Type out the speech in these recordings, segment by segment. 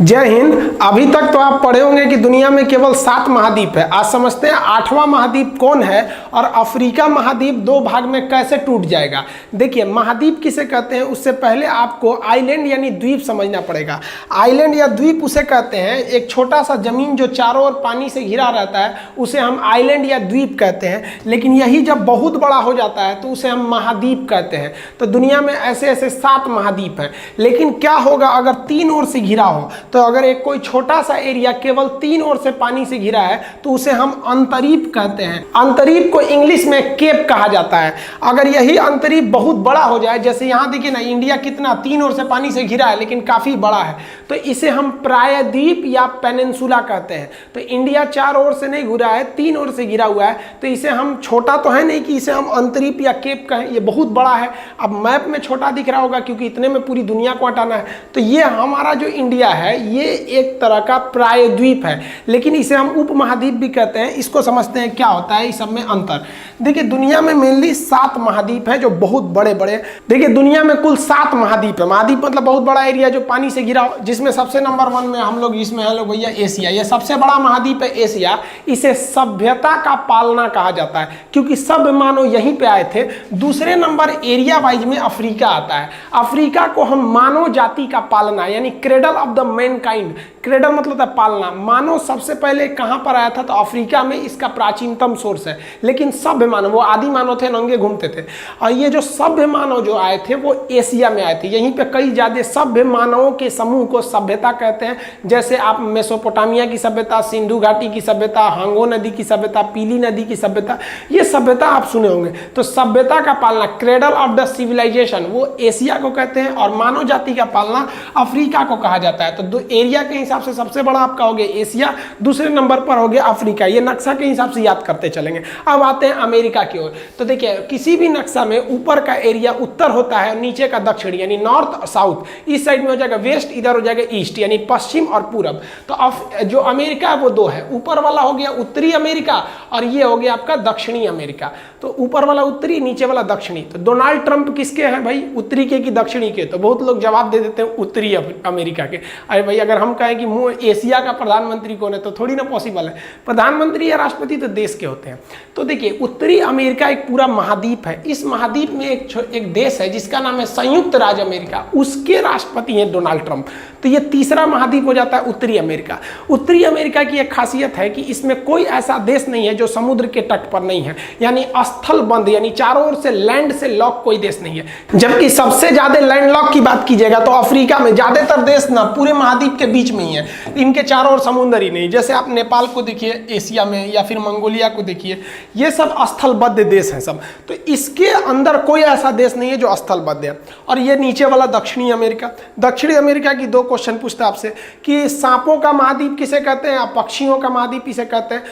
जय हिंद। अभी तक तो आप पढ़े होंगे कि दुनिया में केवल 7 महाद्वीप है। आज समझते हैं 8वां महाद्वीप कौन है और अफ्रीका महाद्वीप 2 भाग में कैसे टूट जाएगा। देखिए, महाद्वीप किसे कहते हैं उससे पहले आपको आइलैंड यानी द्वीप समझना पड़ेगा। आइलैंड या द्वीप उसे कहते हैं एक छोटा सा जमीन जो चारों ओर पानी से घिरा रहता है, उसे हम आइलैंड या द्वीप कहते हैं। लेकिन यही जब बहुत बड़ा हो जाता है तो उसे हम महाद्वीप कहते हैं। तो दुनिया में ऐसे ऐसे 7 महाद्वीप हैं। लेकिन क्या होगा अगर 3 ओर से घिरा हो? तो अगर एक कोई छोटा सा एरिया केवल 3 ओर से पानी से घिरा है तो उसे हम अंतरीप कहते हैं। अंतरीप को इंग्लिश में केप कहा जाता है। अगर यही अंतरीप बहुत बड़ा हो जाए, जैसे यहाँ देखिए ना, इंडिया कितना 3 ओर से पानी से घिरा है लेकिन काफी बड़ा है, तो इसे हम प्रायद्वीप या पेनिनसुला कहते हैं। तो इंडिया 4 ओर से नहीं घिरा है, 3 ओर से घिरा हुआ है, तो इसे हम छोटा तो है नहीं कि इसे हम अंतरीप या केप कहें, ये बहुत बड़ा है। अब मैप में छोटा दिख रहा होगा क्योंकि इतने में पूरी दुनिया को हटाना है। तो ये हमारा जो इंडिया है ये एक तरह का प्रायद्वीप है, लेकिन इसे हम उपमहाद्वीप भी कहते हैं। इसको समझते हैं क्या होता है इस सब में अंतर। देखिए, दुनिया में मेनली 7 महाद्वीप हैं जो बहुत बड़े बड़े। देखिए, दुनिया में कुल 7 महाद्वीप है। महाद्वीप मतलब बहुत बड़ा एरिया जो पानी से घिरा हो, जिसमें सबसे नंबर 1 में हम लोग इसमें है लोग भैया एशिया। ये सबसे बड़ा महाद्वीप है एशिया। इसे सभ्यता का पालना कहा जाता है क्योंकि सब मानव यहीं पे आए थे। दूसरे नंबर एरिया वाइज में अफ्रीका आता है। अफ्रीका को हम मानव जाति का पालना यानी cradle of the Mankind, cradle मतलब पालना। मानव सबसे पहले कहां पर आया था? तो अफ्रीका में इसका प्राचीनतम सोर्स है। लेकिन सभ्य मानव, वो आदि मानव थे, नंगे घूमते थे। और ये जो सभ्य मानव जो आए थे वो एशिया में आए थे। यहीं पे कई ज्यादा सभ्य मानवों के समूह को सभ्यता कहते हैं। जैसे आप मेसोपोटामिया की सभ्यता, सिंधु घाटी की सभ्यता, हांगो नदी की सभ्यता, पीली नदी की सभ्यता, ये सभ्यता आप सुने होंगे। तो सभ्यता का पालना, क्रेडल ऑफ द सिविलाइजेशन, वो एशिया को कहते हैं और मानव जाति का पालना अफ्रीका को कहा जाता है। तो एरिया के हिसाब से सबसे बड़ा आपका हो गया एशिया, दूसरे नंबर पर हो गया अफ्रीका। ये नक्शा के हिसाब से याद करते चलेंगे। अब आते हैं अमेरिका की ओर। तो देखिए, किसी भी नक्शा में ऊपर का एरिया उत्तर होता है, नीचे का दक्षिण यानी नॉर्थ साउथ। इस साइड में हो जाएगा वेस्ट, इधर हो जाएगा ईस्ट यानी पश्चिम और पूरब। तो जो अमेरिका है वो 2 है। ऊपर वाला हो गया उत्तरी अमेरिका और ये हो गया आपका दक्षिणी अमेरिका। तो ऊपर वाला उत्तरी, नीचे वाला दक्षिणी। तो डोनाल्ड ट्रंप किसके हैं भाई, उत्तरी के कि दक्षिणी के? तो बहुत लोग जवाब दे देते हैं उत्तरी अमेरिका के। अरे भाई, अगर हम कहें कि एशिया का प्रधानमंत्री कौन है तो थोड़ी ना पॉसिबल है। प्रधानमंत्री या राष्ट्रपति तो देश के होते हैं। तो देखिए, उत्तरी अमेरिका एक पूरा महाद्वीप है। इस महाद्वीप में एक देश है जिसका नाम है संयुक्त राज्य अमेरिका, उसके राष्ट्रपति हैं डोनाल्ड ट्रंप। तो ये तीसरा महाद्वीप हो जाता है उत्तरी अमेरिका। उत्तरी अमेरिका की एक खासियत है कि इसमें कोई ऐसा देश नहीं है जो समुद्र के तट पर नहीं है, यानी स्थल बंद, यानी चारों ओर से लैंड से लॉक कोई देश नहीं है। जबकि सबसे ज्यादा लैंड लॉक की बात कीजिएगा तो अफ्रीका में ज्यादातर देश ना पूरे महाद्वीप के बीच में ही है, इनके चारों ओर समुद्र ही नहीं। जैसे आप नेपाल को देखिए एशिया में, या फिर मंगोलिया को देखिए, ये सब स्थलबद्ध देश हैं सब। तो इसके अंदर कोई ऐसा देश नहीं है जो स्थलबद्ध है। और ये नीचे वाला दक्षिणी अमेरिका। दक्षिणी अमेरिका की 2 क्वेश्चन पूछता है आपसे कि सांपों का महाद्वीप किसे कहते हैं, पक्षियों का महाद्वीप किसे कहते हैं?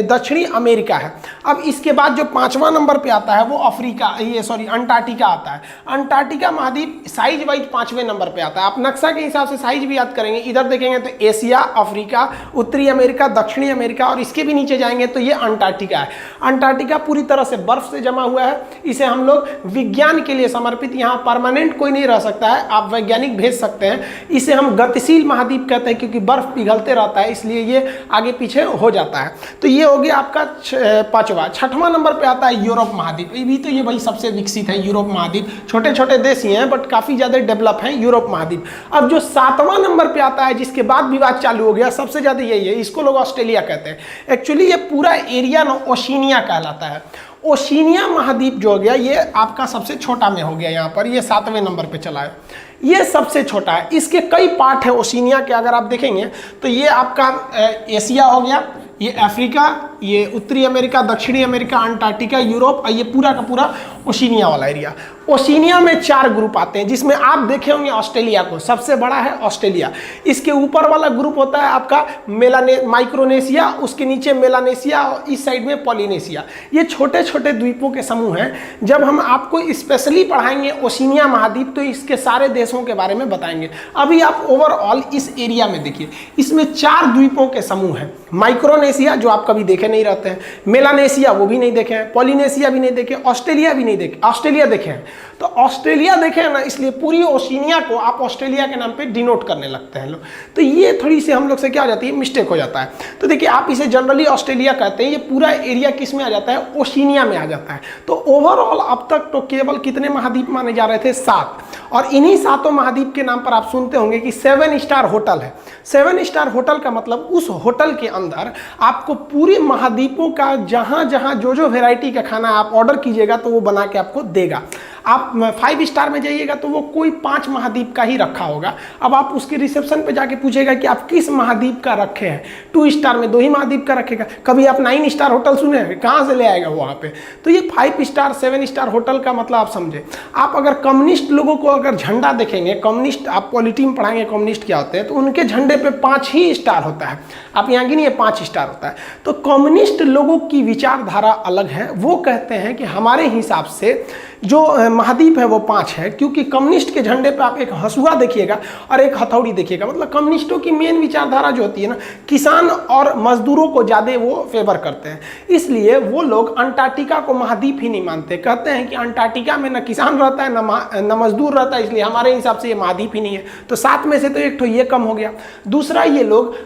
दक्षिणी अमेरिका है। अब इसके बाद जो 5वां नंबर पे आता है वो अंटार्कटिका आता है। अंटार्कटिका महाद्वीप साइज वाइज 5वें नंबर पे आता है। आप नक्शा के हिसाब से साइज भी याद करेंगे, इधर देखेंगे तो एशिया, अफ्रीका, उत्तरी अमेरिका, दक्षिणी अमेरिका, और इसके भी नीचे जाएंगे तो ये अंटार्कटिका है। अंटार्कटिका पूरी तरह से बर्फ से जमा हुआ है। इसे हम लोग विज्ञान के लिए समर्पित, यहाँ परमानेंट कोई नहीं रह सकता है, आप वैज्ञानिक भेज सकते हैं। इसे हम गतिशील महाद्वीप कहते हैं क्योंकि बर्फ पिघलते रहता है, इसलिए ये आगे पीछे हो जाता है। तो ये हो गया आपका 5वां। 6वां नंबर पे आता है यूरोप महाद्वीप। तो ये भाई सबसे विकसित है यूरोप महाद्वीप। छोटे छोटे देश ही हैं बट काफी ज्यादा डेवलप हैं यूरोप महाद्वीप। अब जो 7वां नंबर पे आता है, जिसके बाद विवाद चालू हो गया, सबसे ज्यादा यही है, इसको लोग ऑस्ट्रेलिया कहते हैं। एक्चुअली ये पूरा एरिया ना ओशिनिया कहलाता है। ओशिनिया महाद्वीप जो हो गया ये आपका सबसे छोटा में हो गया, यहाँ पर ये 7वें नंबर पे चला है। ये सबसे छोटा है। इसके कई पार्ट है ओशिनिया के, अगर आप देखेंगे तो ये आपका एशिया हो गया, ये अफ्रीका, ये उत्तरी अमेरिका, दक्षिणी अमेरिका, अंटार्कटिका, यूरोप, और ये पूरा का पूरा ओशिनिया वाला एरिया। ओशिनिया में 4 ग्रुप आते हैं, जिसमें आप देखे होंगे ऑस्ट्रेलिया को, सबसे बड़ा है ऑस्ट्रेलिया। इसके ऊपर वाला ग्रुप होता है आपका माइक्रोनेशिया, उसके नीचे मेलानेशिया और इस साइड में पॉलिनेशिया। ये छोटे छोटे द्वीपों के समूह हैं। जब हम आपको स्पेशली पढ़ाएंगे ओशिनिया महाद्वीप तो इसके सारे देशों के बारे में बताएंगे। अभी आप ओवरऑल इस एरिया में देखिए, इसमें 4 द्वीपों के समूह हैं। माइक्रोनेशिया जो आप कभी देखे नहीं रहते हैं, मेलानेशिया वो भी नहीं देखे हैं, पॉलिनेशिया भी नहीं देखे, ऑस्ट्रेलिया भी नहीं देखे, ऑस्ट्रेलिया देखे हैं। तो ऑस्ट्रेलिया देखें ना, इसलिए पूरी ओशिनिया को आप ऑस्ट्रेलिया के नाम पे डिनोट करने लगते हैं लोग। तो ये थोड़ी सी हम लोग से क्या हो जाती है, मिस्टेक हो जाता है। तो देखिए आप इसे जनरली ऑस्ट्रेलिया कहते हैं, ये पूरा एरिया किस में आ जाता है, ओशिनिया में आ जाता है। तो ओवरऑल अब तक तो केवल कितने महाद्वीप माने जा रहे थे, 7। और इन्हीं 7 महाद्वीप के नाम पर आप सुनते होंगे कि 7 स्टार होटल है। 7 स्टार होटल का मतलब उस होटल के अंदर आपको पूरे महाद्वीपों का जहां जहां जो जो वेराइटी का खाना आप ऑर्डर कीजिएगा तो वो बना के आपको देगा। आप 5 स्टार में जाइएगा तो वो कोई 5 महाद्वीप का ही रखा होगा। अब आप उसके रिसेप्शन पे जाके पूछेगा कि आप किस महाद्वीप का रखे हैं, 2 स्टार में 2 ही महाद्वीप का रखेगा। कभी आप 9 स्टार होटल सुने हैं, कहाँ से ले आएगा वहाँ पे। तो ये 5 स्टार 7 स्टार होटल का मतलब आप समझे। आप अगर कम्युनिस्ट लोगों को अगर झंडा देखेंगे, कम्युनिस्ट आप पॉलिटी में पढ़ाएंगे कम्युनिस्ट क्या होते हैं, तो उनके झंडे पे 5 ही स्टार होता है। आप यहाँ गिनिए 5 स्टार होता है। तो कम्युनिस्ट लोगों की विचारधारा अलग है। वो कहते हैं कि हमारे हिसाब से जो महाद्वीप है वो 5 है, क्योंकि कम्युनिस्ट के झंडे पे आप एक हंसुआ देखिएगा और एक हथौड़ी देखिएगा। मतलब कम्युनिस्टों की मेन विचारधारा जो होती है ना, किसान और मजदूरों को ज़्यादा वो फेवर करते हैं। इसलिए वो लोग अंटार्कटिका को महाद्वीप ही नहीं मानते। कहते हैं कि अंटार्कटिका में न किसान रहता है न मजदूर रहता है, इसलिए हमारे हिसाब से ये महाद्वीप ही नहीं है। तो 7 में से तो एक तो ये कम हो गया। दूसरा, ये लोग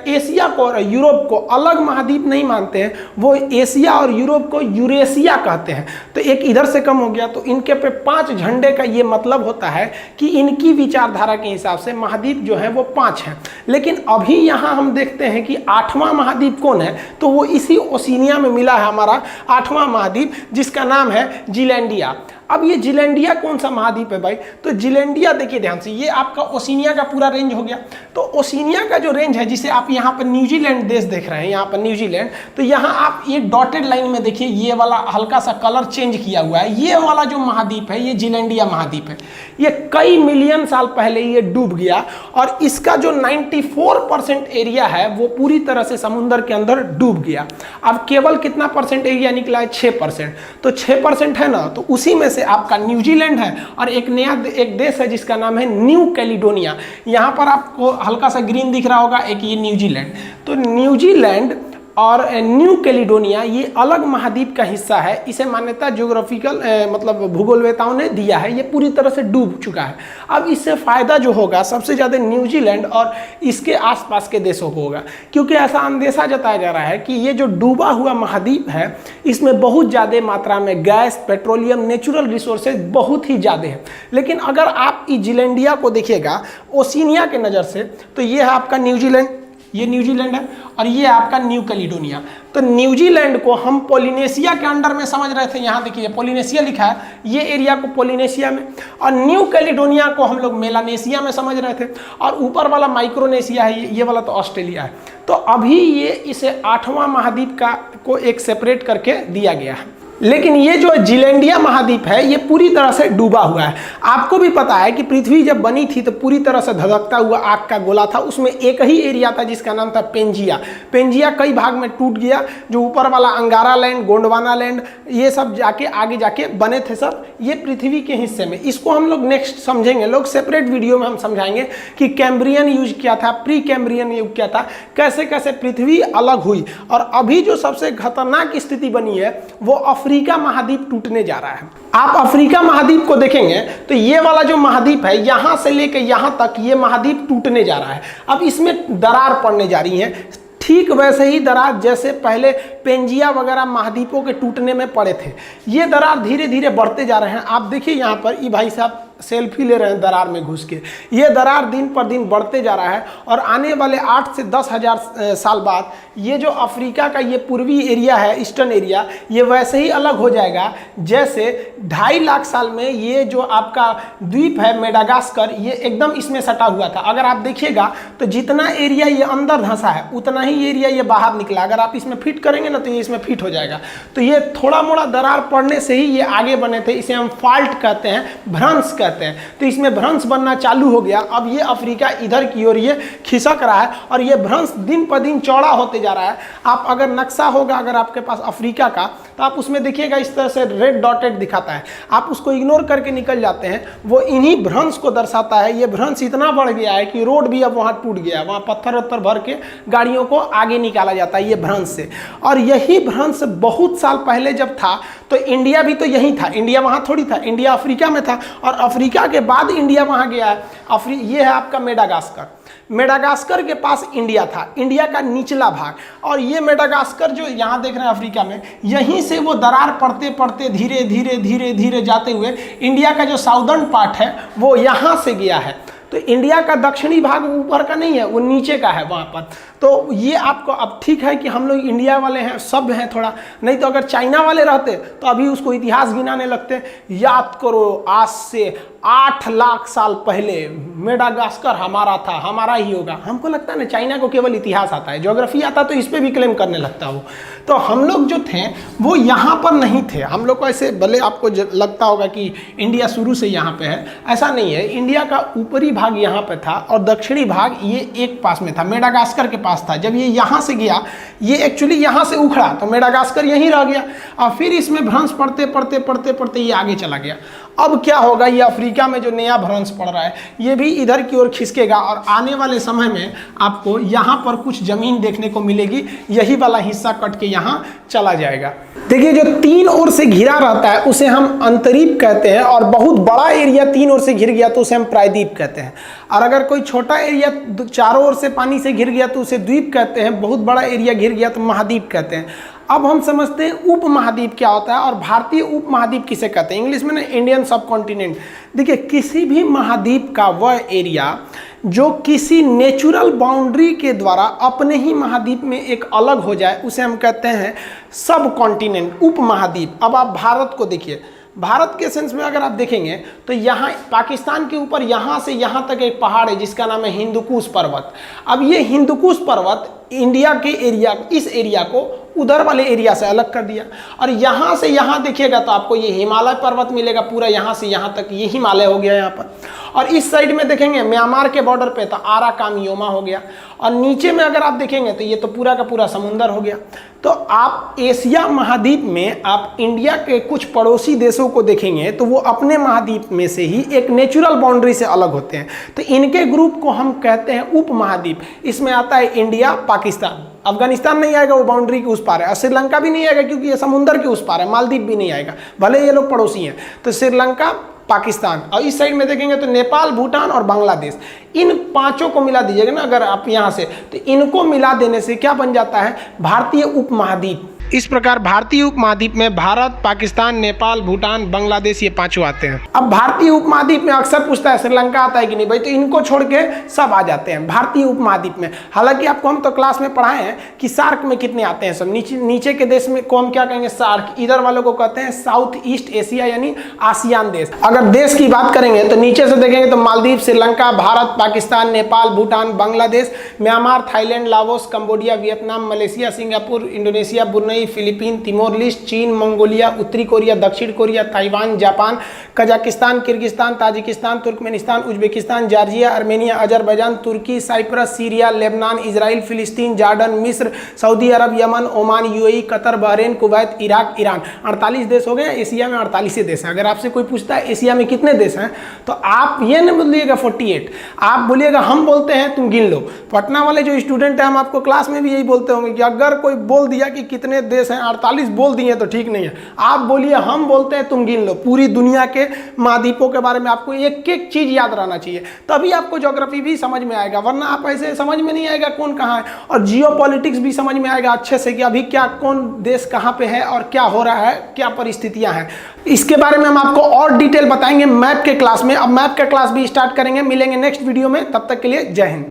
एशिया को और यूरोप को अलग महाद्वीप नहीं मानते हैं। वो एशिया और यूरोप को यूरेशिया कहते हैं। तो एक इधर कम हो गया। तो इनके पे 5 झंडे का ये मतलब होता है कि इनकी विचारधारा के हिसाब से महाद्वीप जो है वो 5 है। लेकिन अभी यहां हम देखते हैं कि 8वां महाद्वीप कौन है, तो वो इसी ओशिनिया में मिला है हमारा 8वां महाद्वीप, जिसका नाम है जीलैंडिया। अब ये जीलैंडिया कौन सा महाद्वीप है भाई, तो जीलैंडिया देखिए ध्यान से, ये आपका ओशिनिया का पूरा रेंज हो गया। तो ओशिनिया का जो रेंज है, जिसे आप यहाँ पर न्यूजीलैंड देश देख रहे हैं, यहाँ पर न्यूजीलैंड, तो यहाँ आप ये डॉटेड लाइन में देखिए, ये वाला हल्का सा कलर चेंज किया हुआ है। ये वाला जो महाद्वीप है ये जीलैंडिया महाद्वीप है। ये कई मिलियन साल पहले ये डूब गया और इसका जो 94% एरिया है वो पूरी तरह से समुद्र के अंदर डूब गया। अब केवल कितना परसेंट एरिया निकला है, 6%। तो 6% है ना, तो उसी में से आपका न्यूजीलैंड है और एक नया एक देश है जिसका नाम है न्यू कैलिडोनिया। यहाँ पर आपको हल्का सा ग्रीन दिख रहा होगा, एक ये न्यूजीलैंड। तो न्यूजीलैंड और न्यू कैलिडोनिया ये अलग महाद्वीप का हिस्सा है। इसे मान्यता ज्योग्राफिकल मतलब भूगोलवेताओं ने दिया है। ये पूरी तरह से डूब चुका है। अब इससे फ़ायदा जो होगा सबसे ज़्यादा न्यूजीलैंड और इसके आसपास के देशों को होगा, क्योंकि ऐसा अंदेशा जताया जा रहा है कि ये जो डूबा हुआ महाद्वीप है इसमें बहुत ज़्यादा मात्रा में गैस, पेट्रोलियम, नेचुरल रिसोर्सेज बहुत ही ज़्यादा है। लेकिन अगर आप जीलैंडिया को देखिएगा ओशिनिया के नज़र से, तो ये है आपका न्यूजीलैंड, ये न्यूजीलैंड है और ये आपका न्यू कैलिडोनिया। तो न्यूजीलैंड को हम पोलिनेशिया के अंडर में समझ रहे थे, यहाँ देखिए पोलिनेशिया लिखा है, ये एरिया को पोलिनेशिया में, और न्यू कैलिडोनिया को हम लोग मेलानेशिया में समझ रहे थे, और ऊपर वाला माइक्रोनेशिया है, ये वाला तो ऑस्ट्रेलिया है। तो अभी ये इसे 8वां महाद्वीप का को एक सेपरेट करके दिया गया है। लेकिन ये जो जीलैंडिया महाद्वीप है ये पूरी तरह से डूबा हुआ है। आपको भी पता है कि पृथ्वी जब बनी थी तो पूरी तरह से धधकता हुआ आग का गोला था। उसमें एक ही एरिया था जिसका नाम था पेंजिया। पेंजिया कई भाग में टूट गया। जो ऊपर वाला अंगारा लैंड, गोंडवाना लैंड, ये सब जाके आगे जाके बने थे सब, ये पृथ्वी के हिस्से में। इसको हम लोग नेक्स्ट समझेंगे, लोग सेपरेट वीडियो में हम समझाएंगे कि कैम्ब्रियन यूज क्या था, प्री कैम्ब्रियन युग क्या था, कैसे कैसे पृथ्वी अलग हुई। और अभी जो सबसे खतरनाक स्थिति बनी है वो अफ्रीका महाद्वीप टूटने जा रहा है। आप अफ्रीका महाद्वीप को देखेंगे तो ये वाला जो महाद्वीप है यहां से लेकर यहां तक ये महाद्वीप टूटने जा रहा है। अब इसमें दरार पड़ने जा रही है, ठीक वैसे ही दरार जैसे पहले पेंजिया वगैरह महाद्वीपों के टूटने में पड़े थे। ये दरार धीरे धीरे बढ़ते जा रहे हैं। आप देखिए यहाँ पर ये भाई साहब सेल्फी ले रहे हैं दरार में घुस के। ये दरार दिन पर दिन बढ़ते जा रहा है और आने वाले 8 से 10 हज़ार साल बाद ये जो अफ्रीका का ये पूर्वी एरिया है, ईस्टर्न एरिया, ये वैसे ही अलग हो जाएगा जैसे 2.5 लाख साल में ये जो आपका द्वीप है मेडागास्कर, ये एकदम इसमें सटा हुआ था। अगर आप देखिएगा तो जितना एरिया ये अंदर धंसा है उतना ही एरिया ये बाहर निकला। अगर आप इसमें फिट करेंगे ना तो ये इसमें फिट हो जाएगा। तो ये थोड़ा मोड़ा दरार पड़ने से ही ये आगे बने थे। इसे हम फाल्ट कहते हैं, भ्रंश कहते हैं। तो इसमें भ्रंश बनना चालू हो गया। अब ये अफ्रीका इधर की ओर ये खिसक रहा है और ये भ्रंश दिन पर दिन चौड़ा होते जा रहा है। आप अगर नक्शा होगा अगर आपके पास अफ्रीका का, तो आप उसमें देखिएगा इस तरह से रेड डॉटेड दिखाता है। आप उसको इग्नोर करके निकल जाते हैं, वो इन्हीं भ्रंश को दर्शाता है। ये भ्रंश इतना बढ़ गया है कि रोड भी अब वहाँ टूट गया, वहाँ पत्थर वत्थर भर के गाड़ियों को आगे निकाला जाता है ये भ्रंश से। और यही भ्रंश बहुत साल पहले जब था तो इंडिया भी तो यही था, इंडिया वहाँ थोड़ी था, इंडिया अफ्रीका में था और अफ्रीका के बाद इंडिया वहाँ गया है। ये है आपका मेडागास्कर। मेडागास्कर के पास इंडिया था, इंडिया का निचला भाग, और ये मेडागास्कर जो यहाँ देख रहे हैं अफ्रीका में, यहीं से वो दरार पड़ते पड़ते धीरे धीरे धीरे धीरे जाते हुए इंडिया का जो साउदर्न पार्ट है वो यहाँ से गया है। तो इंडिया का दक्षिणी भाग ऊपर का नहीं है, वो नीचे का है वहाँ पर। तो ये आपको अब ठीक है कि हम लोग इंडिया वाले हैं, सभ्य हैं थोड़ा, नहीं तो अगर चाइना वाले रहते तो अभी उसको इतिहास गिनाने लगते। याद करो आज से 8 लाख साल पहले मेडागास्कर हमारा था, हमारा ही होगा। हमको लगता है ना चाइना को केवल इतिहास आता है, ज्योग्राफी आता तो इस पर भी क्लेम करने लगता वो। तो हम लोग जो थे वो यहाँ पर नहीं थे, हम लोग को ऐसे भले आपको लगता होगा कि इंडिया शुरू से यहाँ पे है, ऐसा नहीं है। इंडिया का ऊपरी भाग यहाँ पे था और दक्षिणी भाग ये एक पास में था, मेडागास्कर के पास था। जब ये यहाँ से गया, ये एक्चुअली यहाँ से उखड़ा तो मेडागास्कर यहीं रह गया और फिर इसमें भ्रंश पड़ते पड़ते पड़ते पड़ते ये आगे चला गया। अब क्या होगा, ये अफ्रीका में जो नया भ्रंश पड़ रहा है ये भी इधर की ओर खिसकेगा और आने वाले समय में आपको यहाँ पर कुछ जमीन देखने को मिलेगी, यही वाला हिस्सा कट के यहाँ चला जाएगा। देखिए जो 3 ओर से घिरा रहता है उसे हम अंतरीप कहते हैं, और बहुत बड़ा एरिया 3 ओर से घिर गया तो उसे हम प्रायद्वीप कहते हैं। और अगर कोई छोटा एरिया चारों ओर से पानी से घिर गया तो उसे द्वीप कहते हैं, बहुत बड़ा एरिया घिर गया तो महाद्वीप कहते हैं। अब हम समझते हैं उप महाद्वीप क्या होता है और भारतीय उप महाद्वीप किसे कहते हैं, इंग्लिश में ना इंडियन सब कॉन्टिनेंट। देखिए किसी भी महाद्वीप का वह एरिया जो किसी नेचुरल बाउंड्री के द्वारा अपने ही महाद्वीप में एक अलग हो जाए उसे हम कहते हैं सब कॉन्टिनेंट, उप महाद्वीप। अब आप भारत को देखिए, भारत के सेंस में अगर आप देखेंगे तो यहाँ पाकिस्तान के ऊपर यहाँ से यहाँ तक एक पहाड़ है जिसका नाम है हिंदुकुश पर्वत। अब ये हिंदुकुश पर्वत इंडिया के एरिया, इस एरिया को उधर वाले एरिया से अलग कर दिया, और यहाँ से यहाँ देखिएगा तो आपको ये हिमालय पर्वत मिलेगा, पूरा यहाँ से यहाँ तक ये हिमालय हो गया यहाँ पर। और इस साइड में देखेंगे म्यांमार के बॉर्डर पे तो आरा कामियोमा हो गया, और नीचे में अगर आप देखेंगे तो ये तो पूरा का पूरा समुंदर हो गया। तो आप एशिया महाद्वीप में आप इंडिया के कुछ पड़ोसी देशों को देखेंगे तो वो अपने महाद्वीप में से ही एक नेचुरल बाउंड्री से अलग होते हैं, तो इनके ग्रुप को हम कहते हैं उप महाद्वीप। इसमें आता है इंडिया, पाकिस्तान, अफगानिस्तान नहीं आएगा, वो बाउंड्री के उस पार है, और श्रीलंका भी नहीं आएगा क्योंकि ये समुंदर के उस पार है, मालदीव भी नहीं आएगा, भले ये लोग पड़ोसी हैं। तो श्रीलंका, पाकिस्तान, और इस साइड में देखेंगे तो नेपाल, भूटान और बांग्लादेश, इन 5 को मिला दीजिएगा ना अगर आप यहाँ से, तो इनको मिला देने से क्या बन जाता है, भारतीय उपमहाद्वीप। इस प्रकार भारतीय उपमहाद्वीप में भारत, पाकिस्तान, नेपाल, भूटान, बांग्लादेश ये 5 आते हैं। अब भारतीय उपमहाद्वीप में अक्सर पूछता है श्रीलंका आता है कि नहीं भाई, तो इनको छोड़ के सब आ जाते हैं भारतीय उपमहाद्वीप में। हालांकि आपको हम तो क्लास में पढ़ाए हैं कि सार्क में कितने आते हैं सब, नीचे के देश में को हम क्या कहेंगे, सार्क। इधर वालों को कहते हैं साउथ ईस्ट एशिया यानी आसियान देश। अगर देश की बात करेंगे तो नीचे से देखेंगे तो Maldives, Sri Lanka, Bharat, Pakistan, Nepal, Bhutan, Bangladesh, Myanmar, Thailand, Laos, Cambodia, Vietnam, Malaysia, Singapore, Indonesia, Brunei, Philippine, Timor Leste, चीन, मंगोलिया, उत्तरी कोरिया, दक्षिण Korea, Taiwan, Japan, Kazakhstan, Kyrgyzstan, Tajikistan, Turkmenistan, Uzbekistan, Georgia, Armenia, Azerbaijan, तुर्की, साइप्रस, सीरिया, लेबनान, इजराइल, फिलिस्तीन, जॉर्डन, मिस्र, Saudi Arab, Yemen, Oman, UAE, Qatar, Bahrain, Kuwait, Iraq, Iran. 48 देश हो गए। Asia में 48 देश हैं। अगर आपसे कोई पूछता है एशिया में कितने देश हैं तो आप ये नहीं बोलिएगा 48, आप बोलिएगा हम बोलते हैं, तुम गिन लो। पटना वाले जो स्टूडेंट हैं हम आपको क्लास में भी यही बोलते होंगे कि अगर कोई बोल दिया कि कितने देश हैं, 48 बोल दिए तो ठीक नहीं है, आप बोलिए हम बोलते हैं, तुम गिन लो। पूरी दुनिया के महाद्वीपों के बारे में आपको एक एक चीज याद रहना चाहिए, तभी आपको ज्योग्राफी भी समझ में आएगा, वरना आप ऐसे समझ में नहीं आएगा कौन कहाँ है। और जियोपॉलिटिक्स भी समझ में आएगा अच्छे से कि अभी क्या कौन देश कहाँ पे है और क्या हो रहा है, क्या परिस्थितियां हैं। इसके बारे में हम आपको और डिटेल बताएंगे मैप के क्लास में। अब मैप का क्लास भी स्टार्ट करेंगे, मिलेंगे नेक्स्ट वीडियो में, तब तक के लिए जय हिंद।